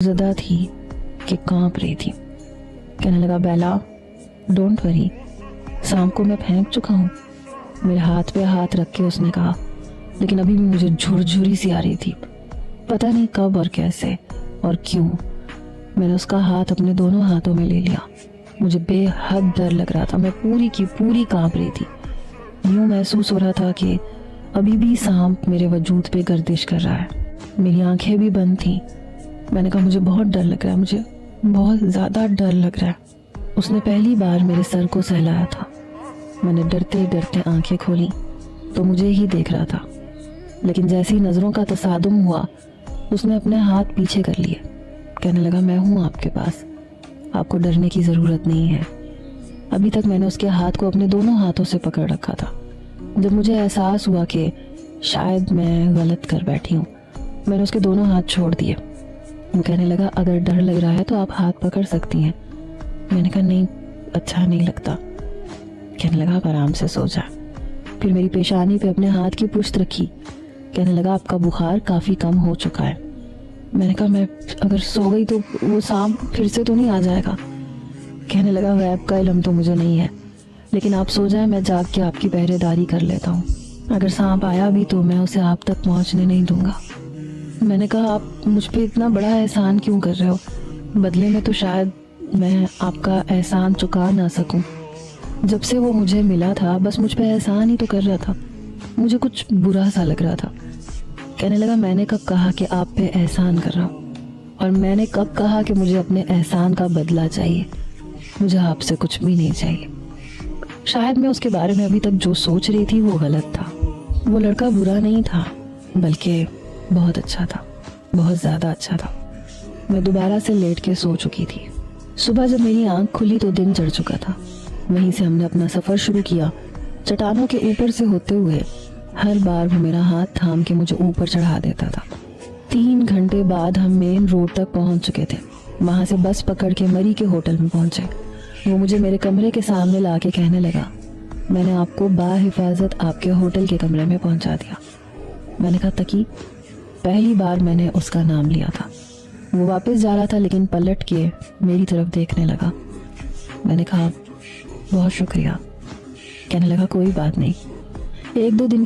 खौफजदा थी कि कांप रही थी। कहने लगा, बेला डोंट वरी, सांप को मैं फेंक चुका हूँ। मेरे हाथ पे हाथ रख के उसने कहा, लेकिन अभी भी मुझे झुरझुरी सी आ रही थी। पता नहीं कब और कैसे और क्यों मैंने उसका हाथ अपने दोनों हाथों में ले लिया। मुझे बेहद डर लग रहा था, मैं पूरी की पूरी कांप रही थी। यूं महसूस हो रहा था कि अभी भी सांप मेरे वजूद पे गर्दिश कर रहा है। मेरी आंखें भी बंद थी। मैंने कहा, मुझे बहुत डर लग रहा है, मुझे बहुत ज़्यादा डर लग रहा है। उसने पहली बार मेरे सर को सहलाया था। मैंने डरते डरते आंखें खोली तो मुझे ही देख रहा था, लेकिन जैसे ही नज़रों का तसादुम हुआ उसने अपने हाथ पीछे कर लिए। कहने लगा, मैं हूँ आपके पास, आपको डरने की ज़रूरत नहीं है। अभी तक मैंने उसके हाथ को अपने दोनों हाथों से पकड़ रखा था। जब मुझे एहसास हुआ कि शायद मैं गलत कर बैठी हूँ, मैंने उसके दोनों हाथ छोड़ दिए। वो कहने लगा, अगर डर लग रहा है तो आप हाथ पकड़ सकती हैं। मैंने कहा, नहीं, अच्छा नहीं लगता। कहने लगा, आप आराम से सो जा। फिर मेरी पेशानी पे अपने हाथ की पुश्त रखी। कहने लगा, आपका बुखार काफ़ी कम हो चुका है। मैंने कहा, मैं अगर सो गई तो वो सांप फिर से तो नहीं आ जाएगा। कहने लगा, गैब का इल्म तो मुझे नहीं है, लेकिन आप सो जाएं, मैं जाग के आपकी पहरेदारी कर लेता हूँ। अगर सांप आया भी तो मैं उसे आप तक पहुँचने नहीं दूंगा। मैंने कहा, आप मुझ पे इतना बड़ा एहसान क्यों कर रहे हो? बदले में तो शायद मैं आपका एहसान चुका ना सकूं। जब से वो मुझे मिला था बस मुझ पे एहसान ही तो कर रहा था। मुझे कुछ बुरा सा लग रहा था। कहने लगा, मैंने कब कहा कि आप पे एहसान कर रहा हूँ? और मैंने कब कहा कि मुझे अपने एहसान का बदला चाहिए? मुझे आपसे कुछ भी नहीं चाहिए। शायद मैं उसके बारे में अभी तक जो सोच रही थी वो गलत था। वो लड़का बुरा नहीं था, बल्कि बहुत अच्छा था, बहुत ज़्यादा अच्छा था। मैं दोबारा से लेट के सो चुकी थी। सुबह जब मेरी आंख खुली तो दिन चढ़ चुका था। वहीं से हमने अपना सफ़र शुरू किया। चट्टानों के ऊपर से होते हुए हर बार वो मेरा हाथ थाम के मुझे ऊपर चढ़ा देता था। 3 घंटे बाद हम मेन रोड तक पहुंच चुके थे। वहां से बस पकड़ के मरी के होटल में पहुंचे। वो मुझे मेरे कमरे के सामने ला के कहने लगा, मैंने आपको बाहिफाजत आपके होटल के कमरे में पहुंचा दिया। मैंने कहा, तकी? पहली बार मैंने उसका नाम लिया था। वो वापस जा रहा था लेकिन पलट के मेरी तरफ देखने लगा। मैंने कहा, बहुत शुक्रिया। कहने लगा, कोई बात नहीं। 1-2 दिन के